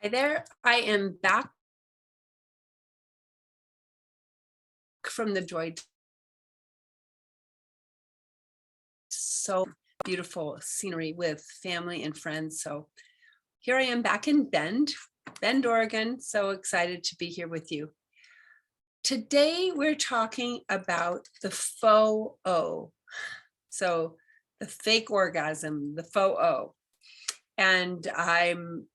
Hi there. I am back from the joy. So beautiful scenery with family and friends. So here I am back in Bend, Oregon. So excited to be here with you. Today we're talking about the faux O. So the fake orgasm, the faux O. And I'm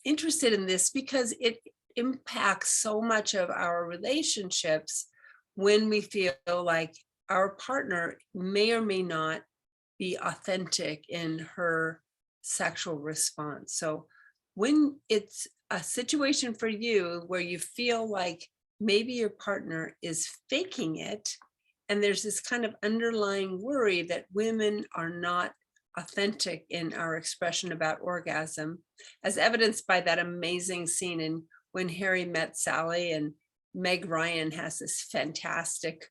interested in this because it impacts so much of our relationships when we feel like our partner may or may not be authentic in her sexual response. So when it's a situation for you where you feel like maybe your partner is faking it, and there's this kind of underlying worry that women are not authentic in our expression about orgasm, as evidenced by that amazing scene in When Harry Met Sally, and Meg Ryan has this fantastic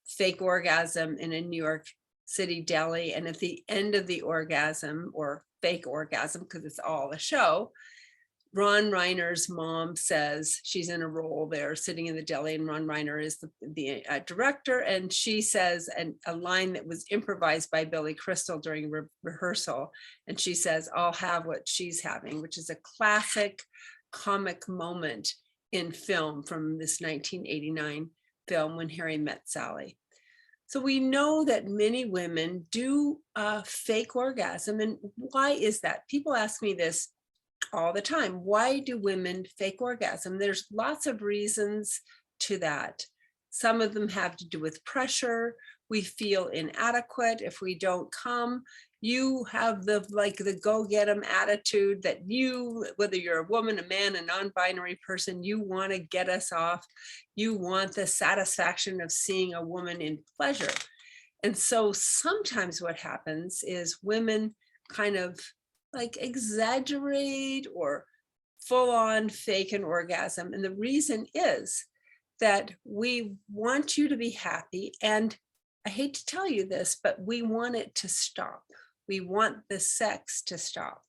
fake orgasm in a New York City deli. And at the end of the orgasm, or fake orgasm, because it's all a show, Ron Reiner's mom says, she's in a role there sitting in the deli, and Ron Reiner is the director. And she says a line that was improvised by Billy Crystal during rehearsal. And she says, "I'll have what she's having," which is a classic comic moment in film from this 1989 film, When Harry Met Sally. So we know that many women do fake orgasm. And why is that? People ask me this all the time. Why do women fake orgasm? There's lots of reasons to that. Some of them have to do with pressure. We feel inadequate if we don't come. You have the go get 'em attitude that you, whether you're a woman, a man, a non-binary person, you want to get us off. You want the satisfaction of seeing a woman in pleasure. And so sometimes what happens is women kind of exaggerate or full on fake an orgasm. And the reason is that we want you to be happy. And I hate to tell you this, but we want it to stop. We want the sex to stop.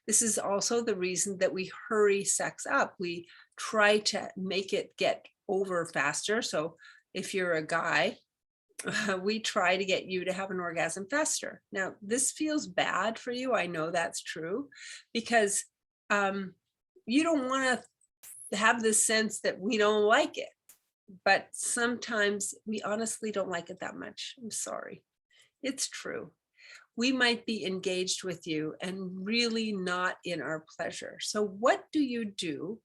This is also the reason that we hurry sex up. We try to make it get over faster. So if you're a guy, we try to get you to have an orgasm faster. Now, this feels bad for you. I know that's true, because you don't want to have this sense that we don't like it. But sometimes we honestly don't like it that much. I'm sorry. It's true. We might be engaged with you and really not in our pleasure. So what do you do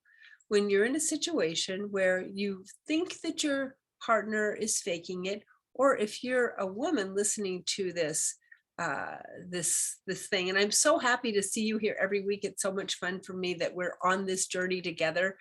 when you're in a situation where you think that your partner is faking it? Or if you're a woman listening to this thing, and I'm so happy to see you here every week. It's so much fun for me that we're on this journey together,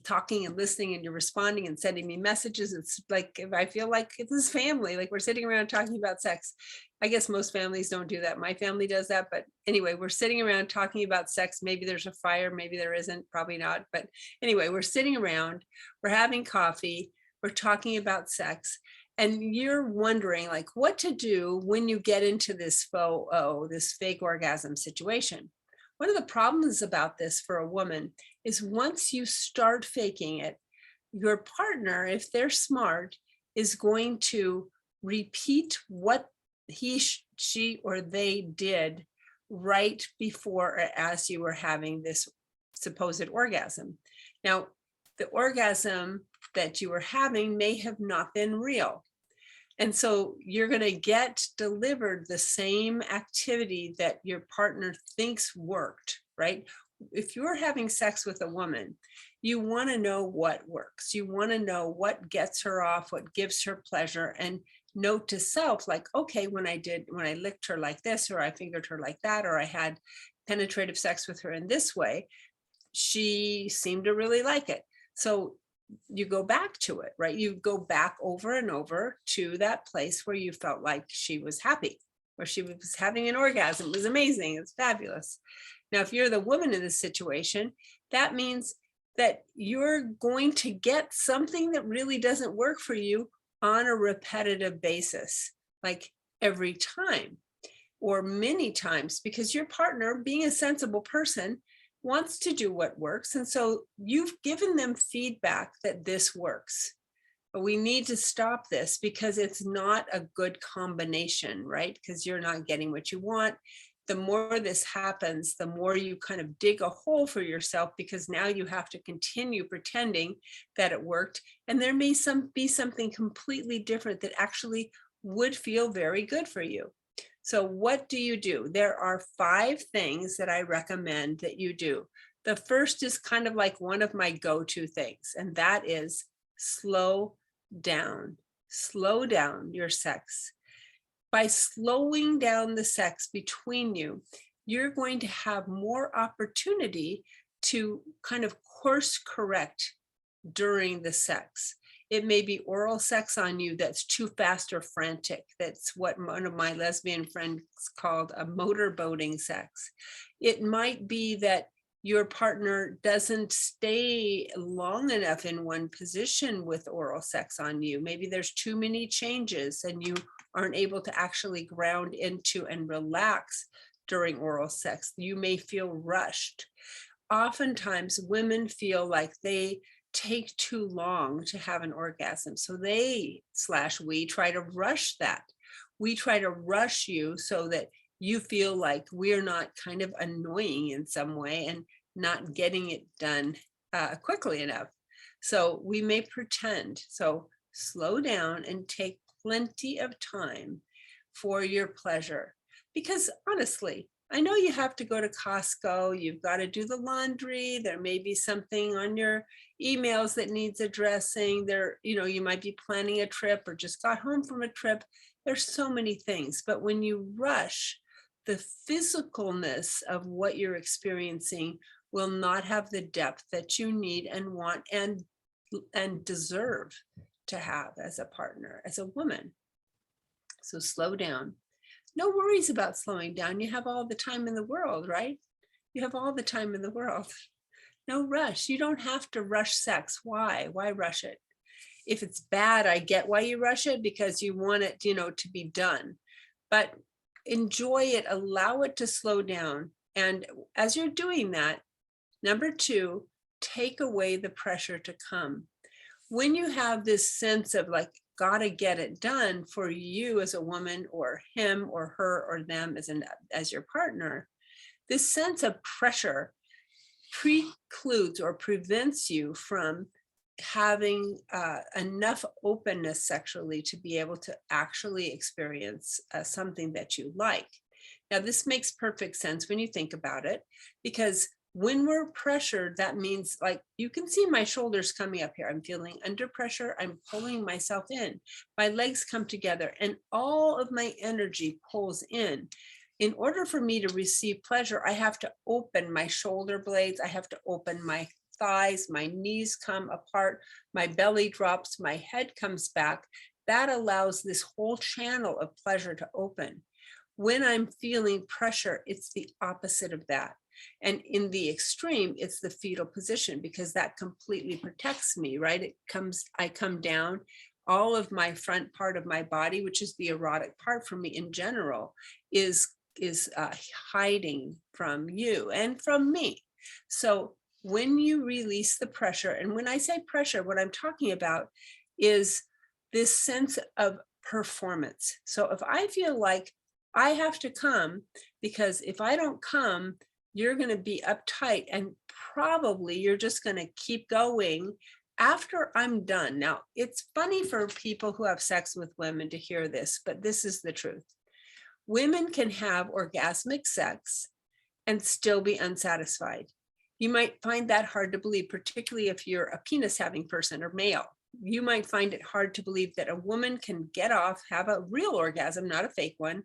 talking and listening, and you're responding and sending me messages. It's like, I feel like it's family, like we're sitting around talking about sex. I guess most families don't do that. My family does that. But anyway, we're sitting around talking about sex. Maybe there's a fire, maybe there isn't, probably not. But anyway, we're sitting around, we're having coffee, we're talking about sex. And you're wondering what to do when you get into this faux O, this fake orgasm situation. One of the problems about this for a woman is once you start faking it, your partner, if they're smart, is going to repeat what he, she, or they did right before or as you were having this supposed orgasm. Now, the orgasm that you were having may have not been real. And so you're going to get delivered the same activity that your partner thinks worked, right? If you're having sex with a woman, you want to know what works. You want to know what gets her off, what gives her pleasure, and note to self, okay, when I licked her like this, or I fingered her like that, or I had penetrative sex with her in this way, she seemed to really like it. So you go back to it, right? You go back over and over to that place where you felt like she was happy, where she was having an orgasm. It was amazing. It's fabulous. Now, if you're the woman in this situation, that means that you're going to get something that really doesn't work for you on a repetitive basis, like every time or many times, because your partner, being a sensible person, wants to do what works. And so you've given them feedback that this works. But we need to stop this because it's not a good combination, right? Because you're not getting what you want. The more this happens, the more you kind of dig a hole for yourself, because now you have to continue pretending that it worked. And there may be something completely different that actually would feel very good for you. So what do? There are 5 things that I recommend that you do. The first is kind of like one of my go-to things, and that is slow down. Slow down your sex. By slowing down the sex between you, you're going to have more opportunity to kind of course correct during the sex. It may be oral sex on you that's too fast or frantic. That's what one of my lesbian friends called a motorboating sex. It might be that your partner doesn't stay long enough in one position with oral sex on you. Maybe there's too many changes and you aren't able to actually ground into and relax during oral sex. You may feel rushed. Oftentimes women feel like they take too long to have an orgasm. So we try to rush that. We try to rush you so that you feel like we're not kind of annoying in some way and not getting it done quickly enough. So we may pretend. So slow down and take plenty of time for your pleasure. Because honestly, I know you have to go to Costco, you've got to do the laundry, there may be something on your emails that needs addressing, you might be planning a trip or just got home from a trip. There's so many things, but when you rush, the physicalness of what you're experiencing will not have the depth that you need and want and deserve to have as a partner, as a woman. So slow down. No worries about slowing down. You have all the time in the world, right? You have all the time in the world. No rush. You don't have to rush sex. Why? Why rush it? If it's bad, I get why you rush it, because you want it, to be done. But enjoy it, allow it to slow down. And as you're doing that, number 2, take away the pressure to come. When you have this sense of like, gotta get it done for you as a woman, or him or her or them as your partner, this sense of pressure precludes or prevents you from having enough openness sexually to be able to actually experience something that you like. Now, this makes perfect sense when you think about it, because when we're pressured, that means, like, you can see my shoulders coming up here. I'm feeling under pressure. I'm pulling myself in. My legs come together and all of my energy pulls in. In order for me to receive pleasure, I have to open my shoulder blades. I have to open my thighs. My knees come apart. My belly drops. My head comes back. That allows this whole channel of pleasure to open. When I'm feeling pressure, it's the opposite of that. And in the extreme, it's the fetal position, because that completely protects me, right? I come down, all of my front part of my body, which is the erotic part for me in general, is hiding from you and from me. So when you release the pressure, and when I say pressure, what I'm talking about is this sense of performance. So if I feel like I have to come, because if I don't come, you're going to be uptight and probably you're just going to keep going after I'm done. Now, it's funny for people who have sex with women to hear this, but this is the truth. Women can have orgasmic sex and still be unsatisfied. You might find that hard to believe, particularly if you're a penis having person or male. You might find it hard to believe that a woman can get off, have a real orgasm, not a fake one,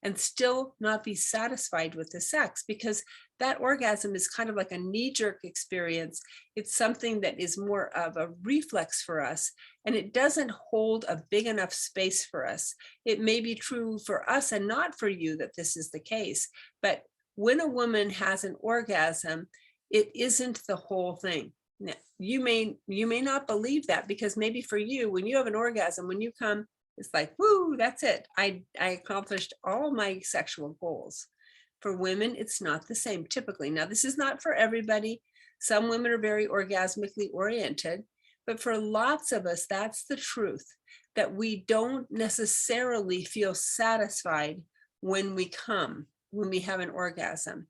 and still not be satisfied with the sex, because that orgasm is kind of like a knee-jerk experience. It's something that is more of a reflex for us, and it doesn't hold a big enough space for us. It may be true for us and not for you that this is the case, but when a woman has an orgasm, it isn't the whole thing. Now, you may not believe that, because maybe for you, when you have an orgasm, when you come, it's like, woo, that's it. I accomplished all my sexual goals. For women, it's not the same typically. Now, this is not for everybody. Some women are very orgasmically oriented, but for lots of us, that's the truth, that we don't necessarily feel satisfied when we come, when we have an orgasm.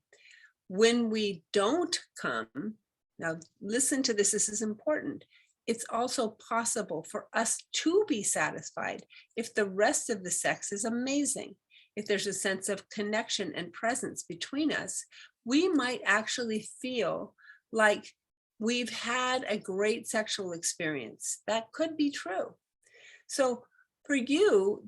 When we don't come, now listen to this, this is important. It's also possible for us to be satisfied if the rest of the sex is amazing. If there's a sense of connection and presence between us, we might actually feel like we've had a great sexual experience. That could be true. So for you,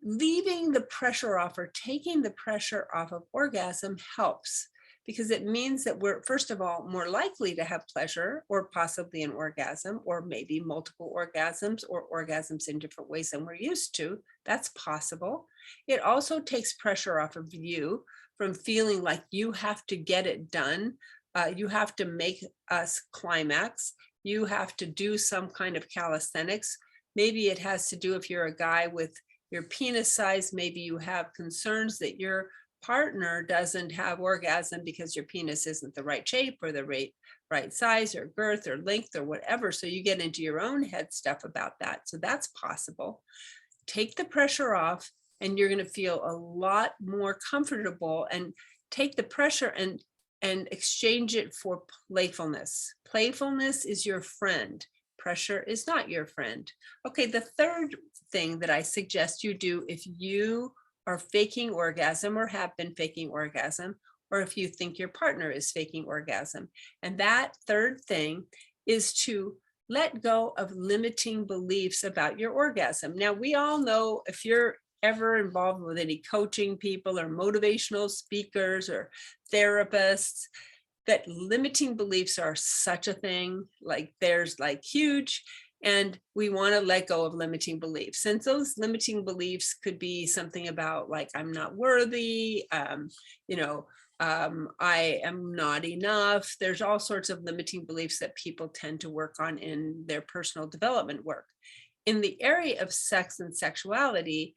leaving the pressure off or taking the pressure off of orgasm helps, because it means that we're, first of all, more likely to have pleasure or possibly an orgasm, or maybe multiple orgasms or orgasms in different ways than we're used to. That's possible. It also takes pressure off of you from feeling like you have to get it done. You have to make us climax. You have to do some kind of calisthenics. Maybe it has to do, if you're a guy, with your penis size. Maybe you have concerns that your partner doesn't have orgasm because your penis isn't the right shape or the right size or girth or length or whatever. So you get into your own head stuff about that. So that's possible. Take the pressure off and you're going to feel a lot more comfortable, and take the pressure and exchange it for playfulness. Playfulness is your friend. Pressure is not your friend. Okay, the third thing that I suggest you do if you are faking orgasm or have been faking orgasm, or if you think your partner is faking orgasm, and that third thing is to let go of limiting beliefs about your orgasm. Now, we all know, if you're ever involved with any coaching people or motivational speakers or therapists, that limiting beliefs are such a thing. Like, there's like huge, and we want to let go of limiting beliefs. And those limiting beliefs could be something about like, I'm not worthy, I am not enough. There's all sorts of limiting beliefs that people tend to work on in their personal development work. In the area of sex and sexuality,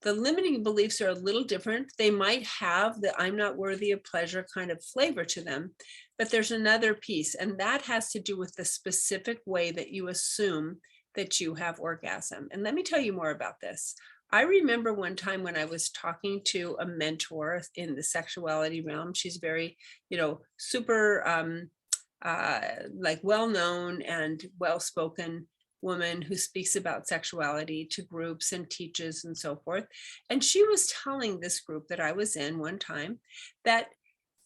the limiting beliefs are a little different. They might have the I'm not worthy of pleasure kind of flavor to them, but there's another piece, and that has to do with the specific way that you assume that you have orgasm. And let me tell you more about this. I remember one time when I was talking to a mentor in the sexuality realm. She's very, super like well-known and well-spoken woman who speaks about sexuality to groups and teaches and so forth. And she was telling this group that I was in one time that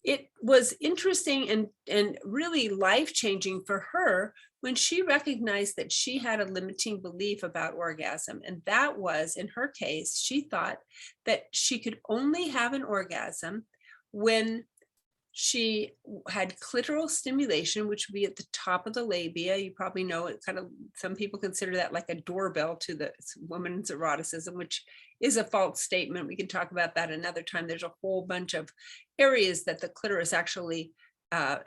it was interesting and really life-changing for her when she recognized that she had a limiting belief about orgasm. And that was, in her case, she thought that she could only have an orgasm when she had clitoral stimulation, which would be at the top of the labia. You probably know it kind of, some people consider that like a doorbell to the woman's eroticism, which is a false statement. We can talk about that another time. There's a whole bunch of areas that the clitoris actually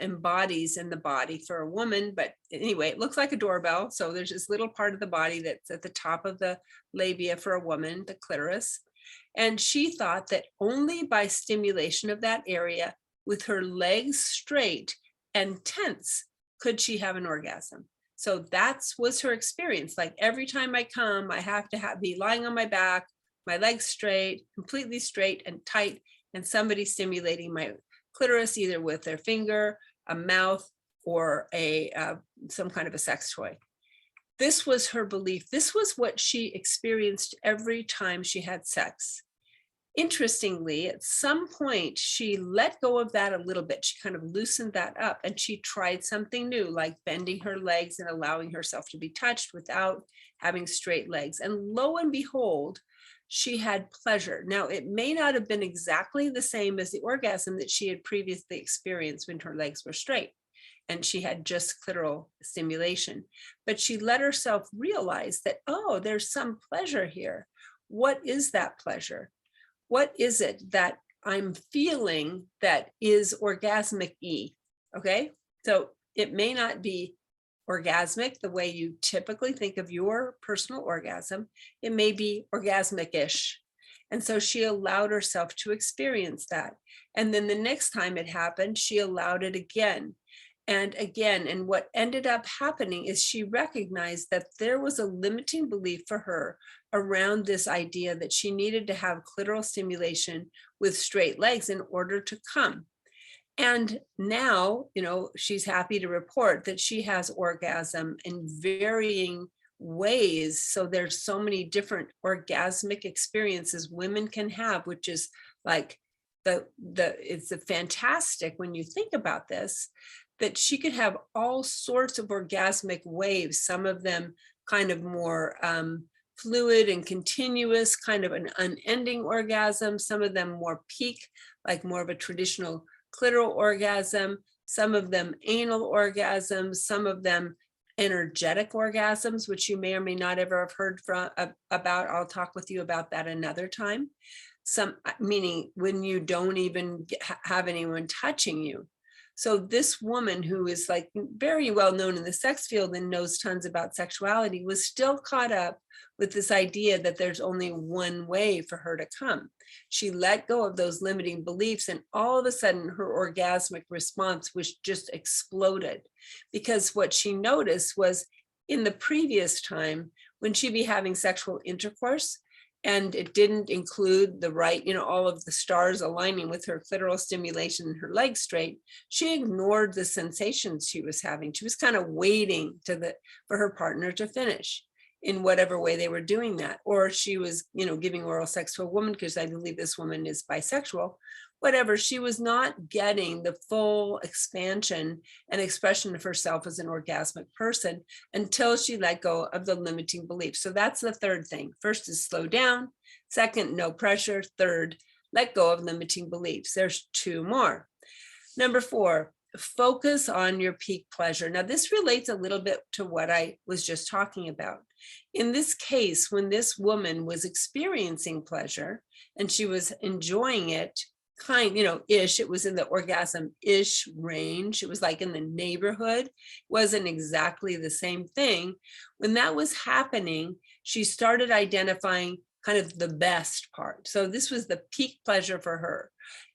embodies in the body for a woman. But anyway, it looks like a doorbell. So there's this little part of the body that's at the top of the labia for a woman, the clitoris. And she thought that only by stimulation of that area with her legs straight and tense could she have an orgasm. So that was her experience. Like, every time I come, I have to be lying on my back, my legs straight, completely straight and tight, and somebody stimulating my clitoris, either with their finger, a mouth, or some kind of a sex toy. This was her belief. This was what she experienced every time she had sex. Interestingly, at some point, she let go of that a little bit. She kind of loosened that up, and she tried something new, like bending her legs and allowing herself to be touched without having straight legs. And lo and behold, she had pleasure. Now, it may not have been exactly the same as the orgasm that she had previously experienced when her legs were straight and she had just clitoral stimulation, but she let herself realize that, oh, there's some pleasure here. What is that pleasure? What is it that I'm feeling that is orgasmic-y? Okay, so it may not be orgasmic the way you typically think of your personal orgasm. It may be orgasmic-ish. And so she allowed herself to experience that. And then the next time it happened, she allowed it again and again. And what ended up happening is she recognized that there was a limiting belief for her around this idea that she needed to have clitoral stimulation with straight legs in order to come. And now, she's happy to report that she has orgasm in varying ways. So there's so many different orgasmic experiences women can have, which is like it's a fantastic when you think about this, that she could have all sorts of orgasmic waves, some of them kind of more fluid and continuous, kind of an unending orgasm, some of them more peak, like more of a traditional clitoral orgasm, some of them anal orgasms, some of them energetic orgasms, which you may or may not ever have heard about. I'll talk with you about that another time. Some meaning when you don't even have anyone touching you. So this woman, who is like very well known in the sex field and knows tons about sexuality, was still caught up with this idea that there's only one way for her to come. She let go of those limiting beliefs, and all of a sudden her orgasmic response was just exploded, because what she noticed was in the previous time when she'd be having sexual intercourse, and it didn't include the right, all of the stars aligning with her clitoral stimulation and her legs straight, she ignored the sensations she was having. She was kind of waiting for her partner to finish in whatever way they were doing that. Or she was, giving oral sex to a woman, because I believe this woman is bisexual. Whatever, she was not getting the full expansion and expression of herself as an orgasmic person until she let go of the limiting beliefs. So that's the third thing. First is slow down. Second, no pressure. Third, let go of limiting beliefs. There's two more. Number 4, focus on your peak pleasure. Now, this relates a little bit to what I was just talking about. In this case, when this woman was experiencing pleasure and she was enjoying it, ish, it was in the orgasm-ish range. It was like in the neighborhood. It wasn't exactly the same thing. When that was happening, she started identifying kind of the best part. So this was the peak pleasure for her.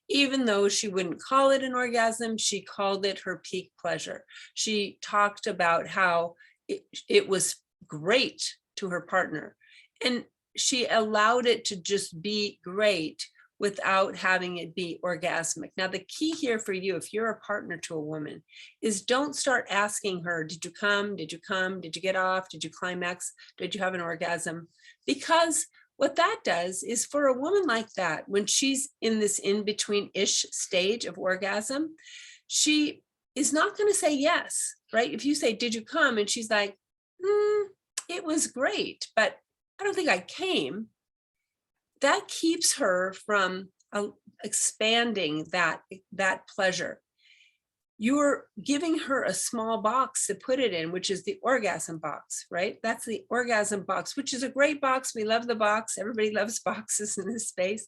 Even though she wouldn't call it an orgasm, she called it her peak pleasure. She talked about how it was great to her partner, and she allowed it to just be great without having it be orgasmic. Now, the key here for you, if you're a partner to a woman, is don't start asking her, did you come? Did you come? Did you get off? Did you climax? Did you have an orgasm? Because what that does is, for a woman like that, when she's in this in-between-ish stage of orgasm, she is not going to say yes, right? If you say, did you come? And she's like, it was great, but I don't think I came. That keeps her from expanding that pleasure. You're giving her a small box to put it in, which is the orgasm box, right? That's the orgasm box, which is a great box. We love the box. Everybody loves boxes in this space.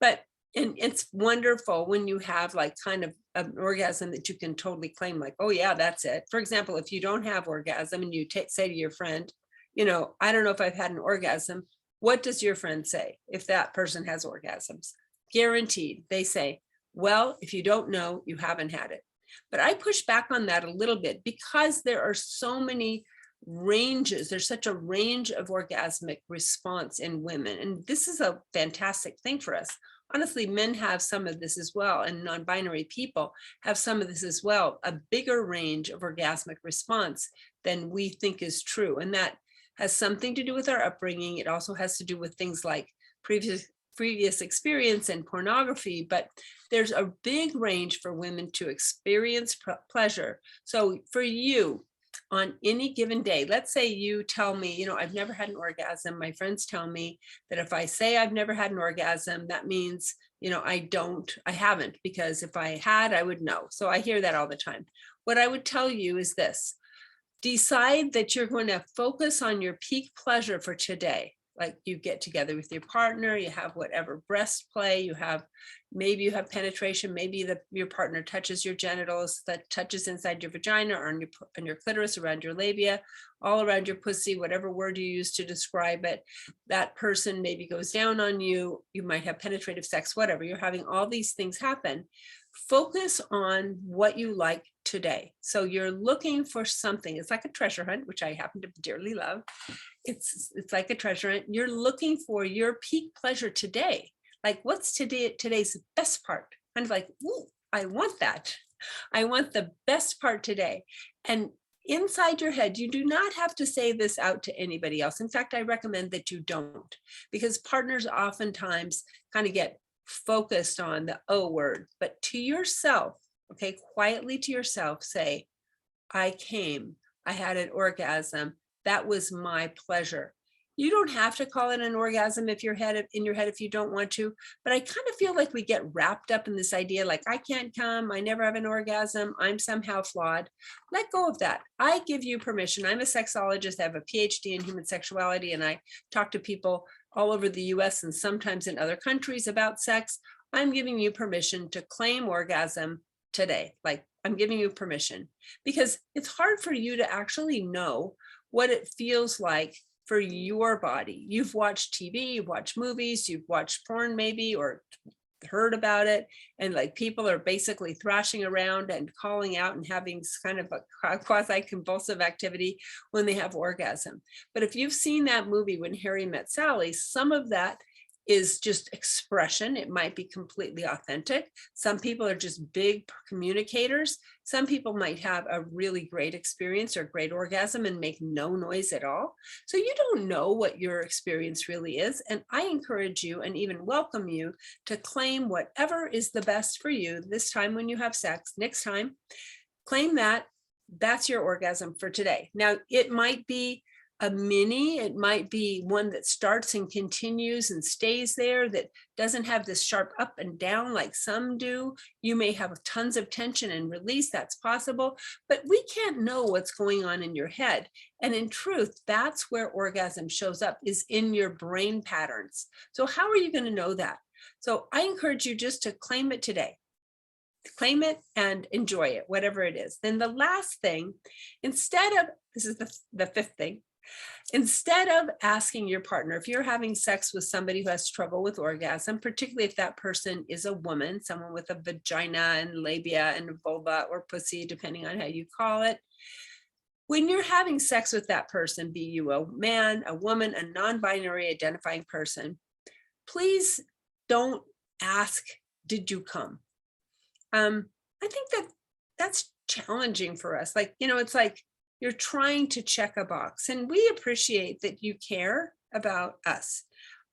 And it's wonderful when you have like kind of an orgasm that you can totally claim, like, oh yeah, that's it. For example, if you don't have orgasm and you say to your friend, I don't know if I've had an orgasm. What does your friend say if that person has orgasms? Guaranteed, they say, well, if you don't know, you haven't had it. But I push back on that a little bit, because there are so many ranges. There's such a range of orgasmic response in women. And this is a fantastic thing for us. Honestly, men have some of this as well, and non-binary people have some of this as well, a bigger range of orgasmic response than we think is true. And that has something to do with our upbringing. It also has to do with things like previous experience and pornography, but there's a big range for women to experience pleasure. So for you, on any given day, let's say you tell me, I've never had an orgasm. My friends tell me that if I say I've never had an orgasm, that means, I haven't, because if I had, I would know. So I hear that all the time. What I would tell you is this: decide that you're going to focus on your peak pleasure for today. like you get together with your partner, you have whatever breast play, maybe you have penetration, maybe your partner touches your genitals, that touches inside your vagina or on your clitoris, around your labia, all around your pussy, whatever word you use to describe it. That person maybe goes down on you, you might have penetrative sex, whatever, you're having all these things happen. Focus on what you like today. So you're looking for something. It's like a treasure hunt, which I happen to dearly love. It's like a treasure hunt. You're looking for your peak pleasure today. Like, what's today's best part? Kind of like, ooh, I want that. I want the best part today. And inside your head, you do not have to say this out to anybody else. In fact, I recommend that you don't, because partners oftentimes kind of get focused on the O word, but to yourself, okay, quietly to yourself, say, I came, I had an orgasm, that was my pleasure. You don't have to call it an orgasm in your head if you don't want to, but I kind of feel like we get wrapped up in this idea, like, I can't come, I never have an orgasm, I'm somehow flawed. Let go of that. I give you permission. I'm a sexologist, I have a PhD in human sexuality, and I talk to people all over the US and sometimes in other countries about sex. I'm giving you permission to claim orgasm today. Like, I'm giving you permission, because it's hard for you to actually know what it feels like for your body. You've watched TV, you've watched movies, you've watched porn maybe, or heard about it, and like people are basically thrashing around and calling out and having kind of a quasi-convulsive activity when they have orgasm. But if you've seen that movie When Harry Met Sally, some of that is just expression. It might be completely authentic. Some people are just big communicators. Some people might have a really great experience or great orgasm and make no noise at all. So you don't know what your experience really is. And I encourage you and even welcome you to claim whatever is the best for you this time when you have sex. Next time, claim that. That's your orgasm for today. Now, it might be a mini, it might be one that starts and continues and stays there, that doesn't have this sharp up and down like some do. You may have tons of tension and release, that's possible, but we can't know what's going on in your head. And in truth, that's where orgasm shows up, is in your brain patterns. So how are you going to know that? So I encourage you just to claim it today. Claim it and enjoy it, whatever it is. Then the last thing, instead of, this is the fifth thing, instead of asking your partner, if you're having sex with somebody who has trouble with orgasm, particularly if that person is a woman, someone with a vagina and labia and vulva or pussy, depending on how you call it, when you're having sex with that person, be you a man, a woman, a non-binary identifying person, please don't ask, did you come? I think that's challenging for us. Like, it's like, you're trying to check a box, and we appreciate that you care about us.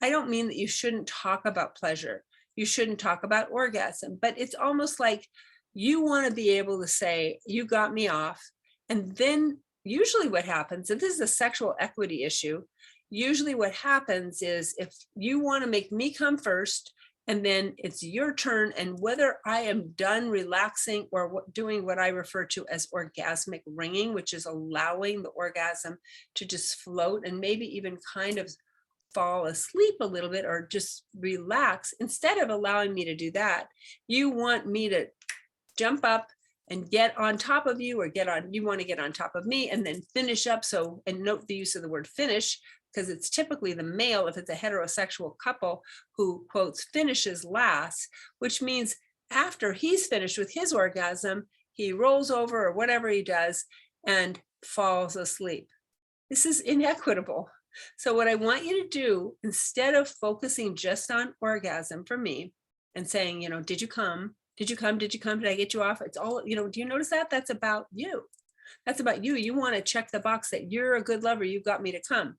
I don't mean that you shouldn't talk about pleasure. You shouldn't talk about orgasm, but it's almost like you want to be able to say, you got me off. And then usually what happens, and this is a sexual equity issue, usually what happens is if you want to make me come first, and then it's your turn, and whether I am done relaxing or doing what I refer to as orgasmic ringing, which is allowing the orgasm to just float and maybe even kind of fall asleep a little bit or just relax, instead of allowing me to do that, you want me to jump up and get on top of you, or you want to get on top of me and then finish up. So, and note the use of the word finish, because it's typically the male, if it's a heterosexual couple, who, quotes, finishes last, which means after he's finished with his orgasm, he rolls over or whatever he does and falls asleep. This is inequitable. So what I want you to do, instead of focusing just on orgasm for me and saying, did you come? Did you come? Did you come? Did I get you off? It's all, do you notice that? That's about you. That's about you. You want to check the box that you're a good lover. You got me to come.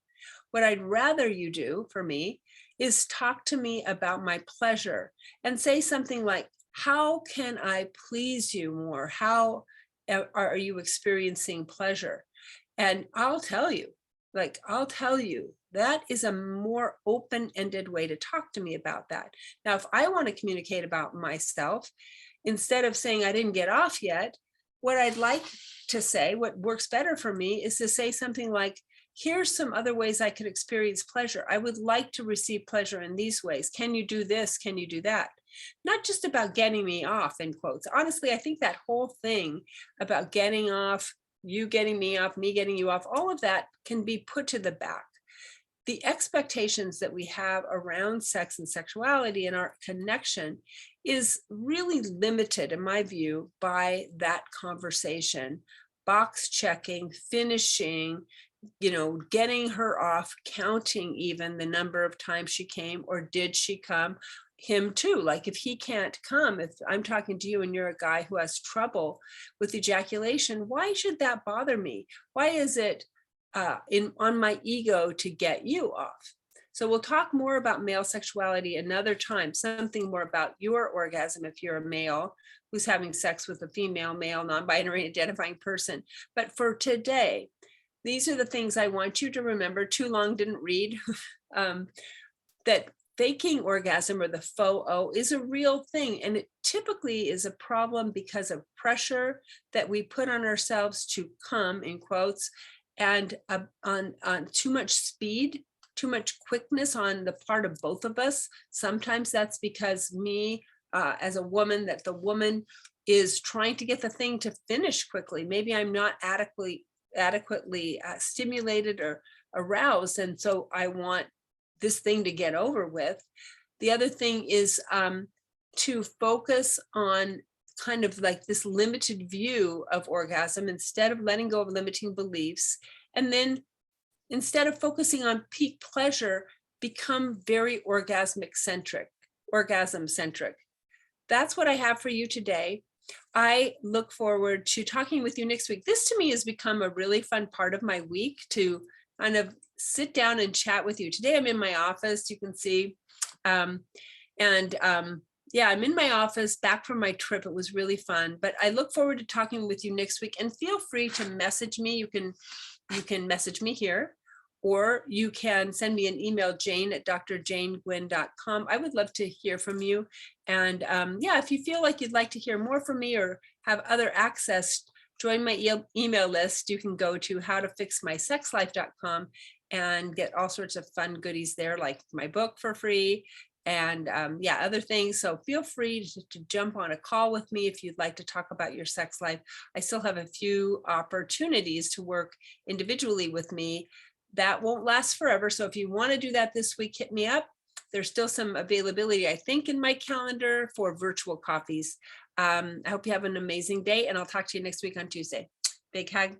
What I'd rather you do for me is talk to me about my pleasure and say something like, how can I please you more? How are you experiencing pleasure? And I'll tell you, that is a more open-ended way to talk to me about that. Now, if I want to communicate about myself, instead of saying I didn't get off yet, what I'd like to say, what works better for me, is to say something like, here's some other ways I could experience pleasure. I would like to receive pleasure in these ways. Can you do this? Can you do that? Not just about getting me off, in quotes. Honestly, I think that whole thing about getting off, you getting me off, me getting you off, all of that can be put to the back. The expectations that we have around sex and sexuality and our connection is really limited, in my view, by that conversation. Box checking, finishing, getting her off, counting even the number of times she came, or did she come? Him too. Like if he can't come, if I'm talking to you and you're a guy who has trouble with ejaculation, why should that bother me? Why is it on my ego to get you off? So we'll talk more about male sexuality another time, something more about your orgasm if you're a male who's having sex with a female, male, non-binary identifying person. But for today, these are the things I want you to remember. Too long didn't read. That faking orgasm, or the faux O, is a real thing. And it typically is a problem because of pressure that we put on ourselves to come, in quotes, and on too much speed, too much quickness on the part of both of us. Sometimes that's because me, as a woman, that the woman is trying to get the thing to finish quickly. Maybe I'm not adequately stimulated or aroused, and so I want this thing to get over with. The other thing is to focus on kind of like this limited view of orgasm instead of letting go of limiting beliefs. And then instead of focusing on peak pleasure, become very orgasm centric. That's what I have for you today. I look forward to talking with you next week. This to me has become a really fun part of my week, to kind of sit down and chat with you. Today I'm in my office, you can see. Yeah, I'm in my office, back from my trip. It was really fun, but I look forward to talking with you next week, and feel free to message me. You can message me here, or you can send me an email, jane@drjanegwynn.com. I would love to hear from you. And yeah, if you feel like you'd like to hear more from me or have other access, join my email list. You can go to howtofixmysexlife.com and get all sorts of fun goodies there, like my book for free, and yeah, other things. So feel free to jump on a call with me if you'd like to talk about your sex life. I still have a few opportunities to work individually with me. That won't last forever. So if you want to do that this week, hit me up. There's still some availability, I think, in my calendar for virtual coffees. I hope you have an amazing day, and I'll talk to you next week on Tuesday. Big hug.